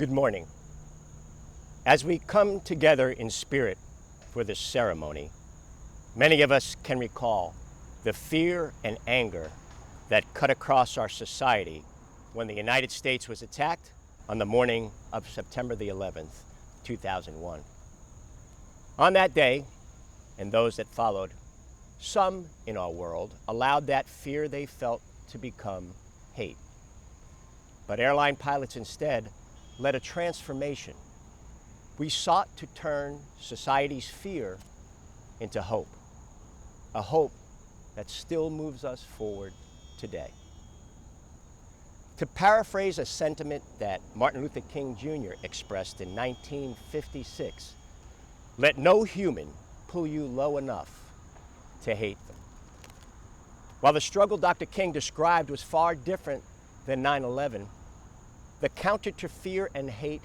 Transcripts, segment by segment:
Good morning. As we come together in spirit for this ceremony, many of us can recall the fear and anger that cut across our society when the United States was attacked on the morning of September the 11th, 2001. On that day, and those that followed, some in our world allowed that fear they felt to become hate. But airline pilots instead led a transformation. We sought to turn society's fear into hope, a hope that still moves us forward today. To paraphrase a sentiment that Martin Luther King Jr. expressed in 1956, let no human pull you low enough to hate them. While the struggle Dr. King described was far different than 9/11, the counter to fear and hate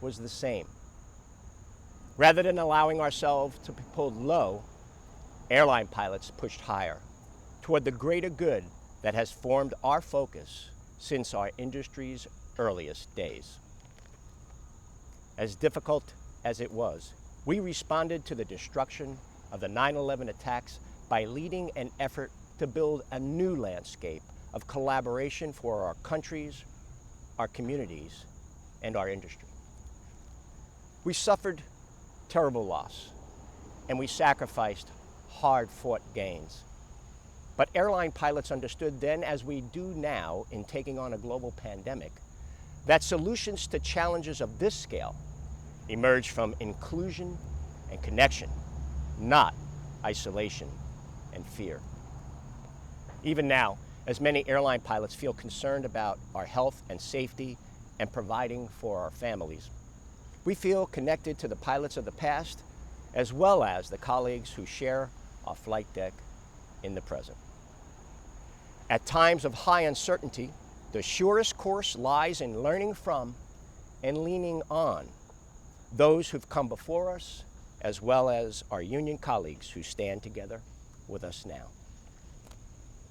was the same. Rather than allowing ourselves to be pulled low, airline pilots pushed higher toward the greater good that has formed our focus since our industry's earliest days. As difficult as it was, we responded to the destruction of the 9/11 attacks by leading an effort to build a new landscape of collaboration for our countries, our communities, and our industry. We suffered terrible loss, and we sacrificed hard-fought gains. But airline pilots understood then, as we do now in taking on a global pandemic, that solutions to challenges of this scale emerge from inclusion and connection, not isolation and fear. Even now, as many airline pilots feel concerned about our health and safety and providing for our families, we feel connected to the pilots of the past as well as the colleagues who share our flight deck in the present. At times of high uncertainty, the surest course lies in learning from and leaning on those who've come before us, as well as our union colleagues who stand together with us now.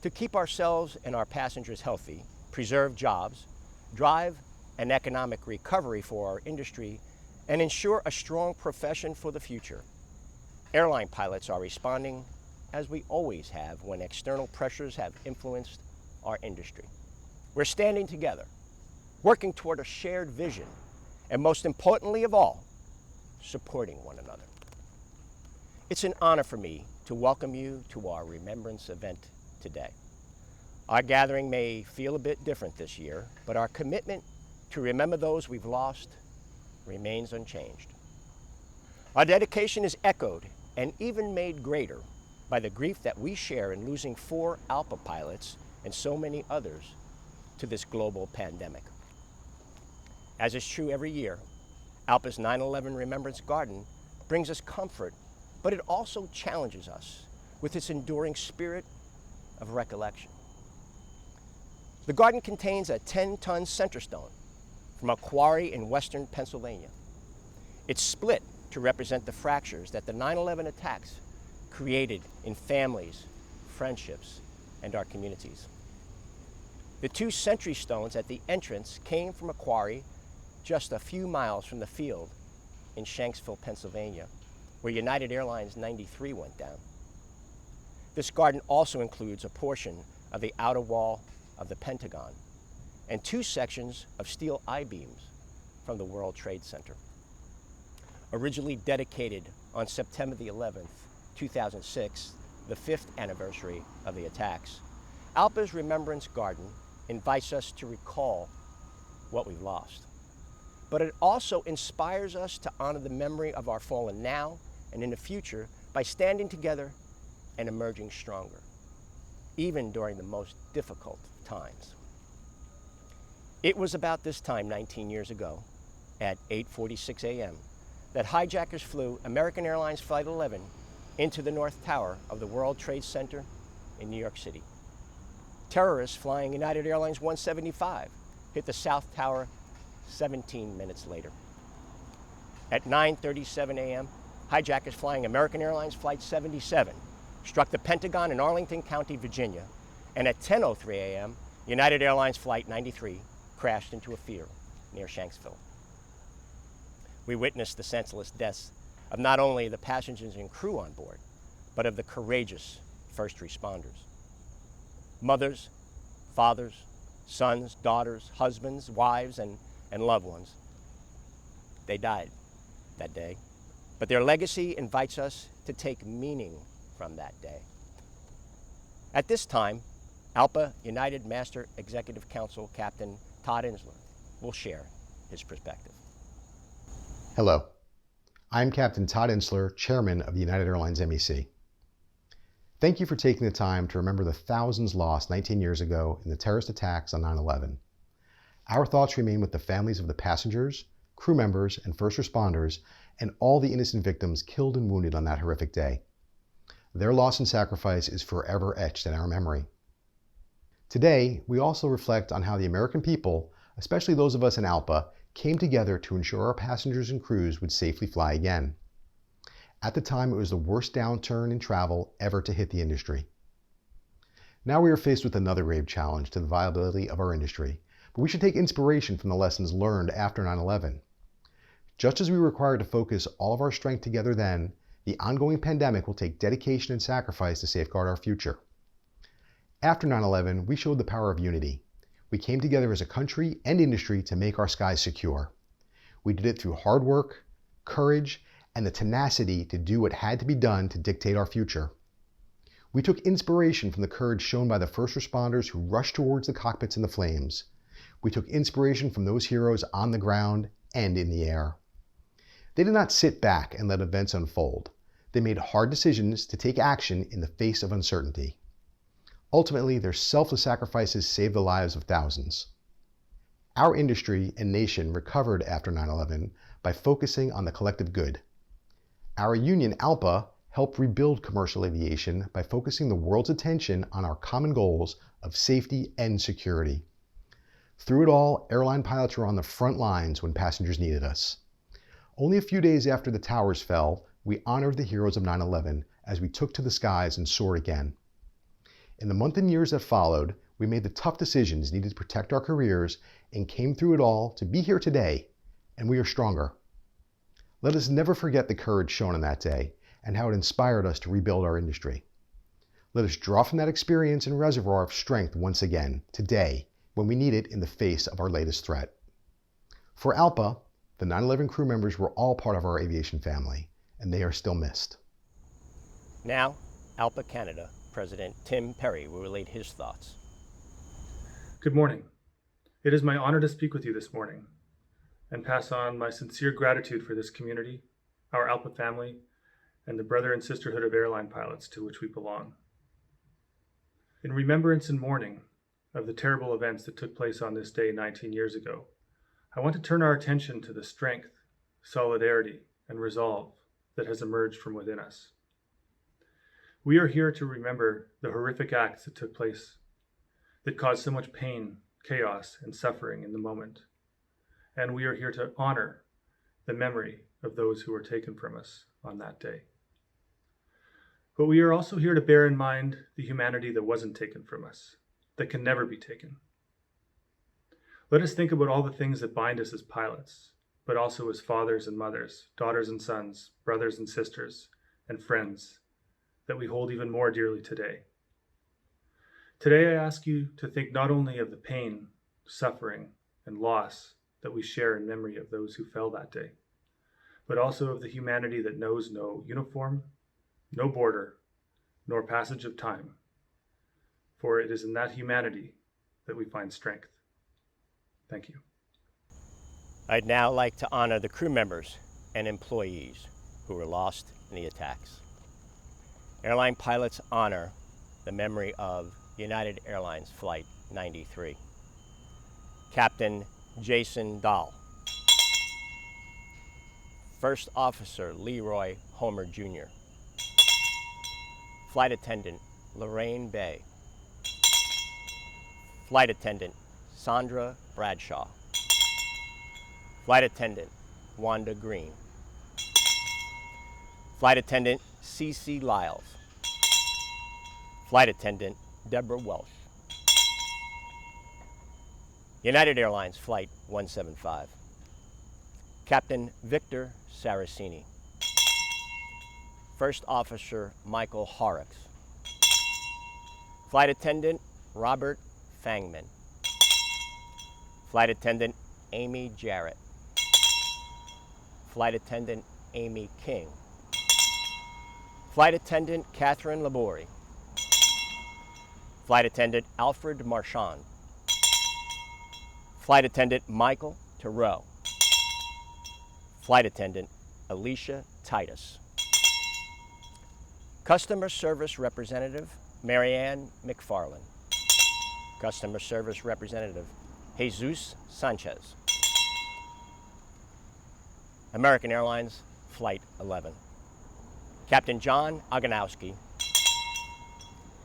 To keep ourselves and our passengers healthy, preserve jobs, drive an economic recovery for our industry, and ensure a strong profession for the future, airline pilots are responding as we always have when external pressures have influenced our industry. We're standing together, working toward a shared vision, and most importantly of all, supporting one another. It's an honor for me to welcome you to our Remembrance event today. Our gathering may feel a bit different this year, but our commitment to remember those we've lost remains unchanged. Our dedication is echoed and even made greater by the grief that we share in losing 4 ALPA pilots and so many others to this global pandemic. As is true every year, ALPA's 9/11 Remembrance Garden brings us comfort, but it also challenges us with its enduring spirit of recollection. The garden contains a 10-ton center stone from a quarry in western Pennsylvania. It's split to represent the fractures that the 9/11 attacks created in families, friendships, and our communities. The 2 sentry stones at the entrance came from a quarry just a few miles from the field in Shanksville, Pennsylvania, where United Airlines 93 went down. This garden also includes a portion of the outer wall of the Pentagon and 2 sections of steel I-beams from the World Trade Center. Originally dedicated on September the 11th, 2006, the 5th anniversary of the attacks, ALPA's Remembrance Garden invites us to recall what we've lost. But it also inspires us to honor the memory of our fallen now and in the future by standing together and emerging stronger, even during the most difficult times. It was about this time 19 years ago, at 8:46 a.m., that hijackers flew American Airlines Flight 11 into the North Tower of the World Trade Center in New York City. Terrorists flying United Airlines 175 hit the South Tower 17 minutes later. At 9:37 a.m., hijackers flying American Airlines Flight 77 struck the Pentagon in Arlington County, Virginia, and at 10:03 a.m., United Airlines Flight 93 crashed into a field near Shanksville. we witnessed the senseless deaths of not only the passengers and crew on board, but of the courageous first responders. Mothers, fathers, sons, daughters, husbands, wives, and loved ones. They died that day, but their legacy invites us to take meaning from that day. At this time, ALPA United Master Executive Council Captain Todd Insler will share his perspective. Hello, I'm Captain Todd Insler, Chairman of the United Airlines MEC. Thank you for taking the time to remember the thousands lost 19 years ago in the terrorist attacks on 9/11. Our thoughts remain with the families of the passengers, crew members, and first responders, and all the innocent victims killed and wounded on that horrific day. Their loss and sacrifice is forever etched in our memory. Today, we also reflect on how the American people, especially those of us in ALPA, came together to ensure our passengers and crews would safely fly again. At the time, it was the worst downturn in travel ever to hit the industry. Now we are faced with another grave challenge to the viability of our industry, but we should take inspiration from the lessons learned after 9/11. Just as we were required to focus all of our strength together then, the ongoing pandemic will take dedication and sacrifice to safeguard our future. After 9/11, we showed the power of unity. We came together as a country and industry to make our skies secure. We did it through hard work, courage, and the tenacity to do what had to be done to dictate our future. We took inspiration from the courage shown by the first responders who rushed towards the cockpits in the flames. We took inspiration from those heroes on the ground and in the air. They did not sit back and let events unfold. They made hard decisions to take action in the face of uncertainty. Ultimately, their selfless sacrifices saved the lives of thousands. Our industry and nation recovered after 9/11 by focusing on the collective good. Our union, ALPA, helped rebuild commercial aviation by focusing the world's attention on our common goals of safety and security. Through it all, airline pilots were on the front lines when passengers needed us. Only a few days after the towers fell, we honored the heroes of 9/11 as we took to the skies and soared again. In the months and years that followed, we made the tough decisions needed to protect our careers and came through it all to be here today, and we are stronger. Let us never forget the courage shown on that day and how it inspired us to rebuild our industry. Let us draw from that experience and reservoir of strength once again, today, when we need it in the face of our latest threat. For ALPA, the 9/11 crew members were all part of our aviation family, and they are still missed. Now, ALPA Canada President Tim Perry will relate his thoughts. Good morning. It is my honor to speak with you this morning and pass on my sincere gratitude for this community, our ALPA family, and the brother and sisterhood of airline pilots to which we belong. In remembrance and mourning of the terrible events that took place on this day 19 years ago, I want to turn our attention to the strength, solidarity, and resolve that has emerged from within us. We are here to remember the horrific acts that took place that caused so much pain, chaos, and suffering in the moment. And we are here to honor the memory of those who were taken from us on that day. But we are also here to bear in mind the humanity that wasn't taken from us, that can never be taken. Let us think about all the things that bind us as pilots, but also as fathers and mothers, daughters and sons, brothers and sisters, and friends that we hold even more dearly today. Today, I ask you to think not only of the pain, suffering, and loss that we share in memory of those who fell that day, but also of the humanity that knows no uniform, no border, nor passage of time. For it is in that humanity that we find strength. Thank you. I'd now like to honor the crew members and employees who were lost in the attacks. Airline pilots honor the memory of United Airlines Flight 93. Captain Jason Dahl. First Officer Leroy Homer Jr. Flight Attendant Lorraine Bay. Flight Attendant Sandra Bradshaw. Flight Attendant Wanda Green. Flight Attendant C.C. Lyles. Flight Attendant Deborah Welsh. United Airlines Flight 175. Captain Victor Saraceni. First Officer Michael Horrocks. Flight Attendant Robert Fangman. Flight Attendant Amy Jarrett. Flight Attendant Amy King. Flight Attendant Catherine Labori. Flight Attendant Alfred Marchand. Flight Attendant Michael Thoreau. Flight Attendant Alicia Titus. Customer Service Representative Marianne McFarland. Customer Service Representative Jesus Sanchez. American Airlines Flight 11. Captain John Oganowski.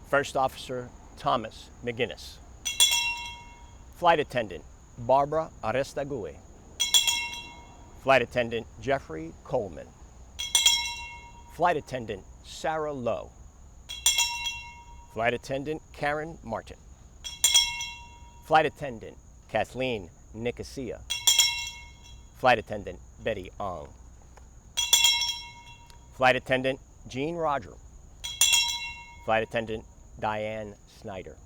First Officer Thomas McGinnis. Flight Attendant Barbara Arestagui. Flight Attendant Jeffrey Coleman. Flight Attendant Sarah Lowe. Flight Attendant Karen Martin. Flight Attendant Kathleen Nicosia. Flight Attendant Betty Ong. Flight Attendant Jean Roger. Flight Attendant Diane Snyder.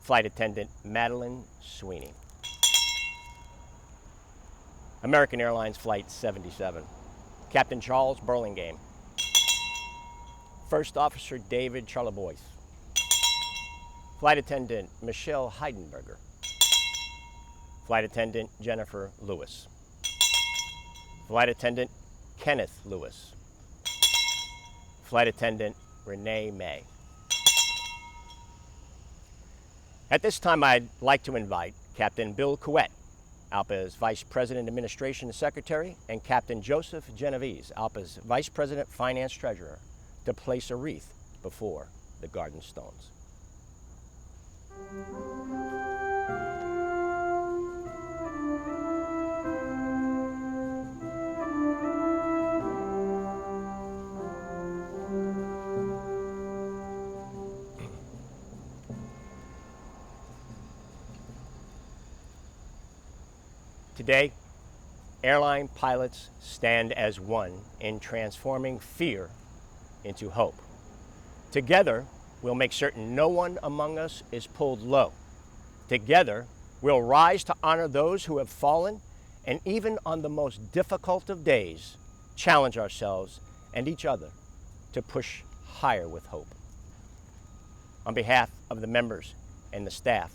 Flight Attendant Madeline Sweeney. American Airlines Flight 77. Captain Charles Burlingame. First Officer David Charlebois. Flight Attendant Michelle Heidenberger. Flight Attendant Jennifer Lewis. Flight Attendant Kenneth Lewis. Flight Attendant Renee May. At this time, I'd like to invite Captain Bill Couette, ALPA's Vice President Administration Secretary, and Captain Joseph Genovese, ALPA's Vice President Finance Treasurer, to place a wreath before the garden stones. Today, airline pilots stand as one in transforming fear into hope. Together, we'll make certain no one among us is pulled low. Together, we'll rise to honor those who have fallen, and even on the most difficult of days, challenge ourselves and each other to push higher with hope. On behalf of the members and the staff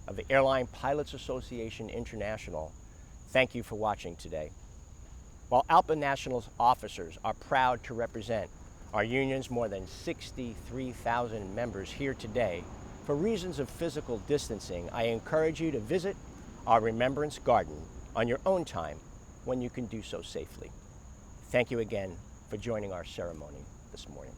of the Airline Pilots Association International, thank you for watching today. While ALPA National's officers are proud to represent our union's more than 63,000 members here today, for reasons of physical distancing, I encourage you to visit our Remembrance Garden on your own time when you can do so safely. Thank you again for joining our ceremony this morning.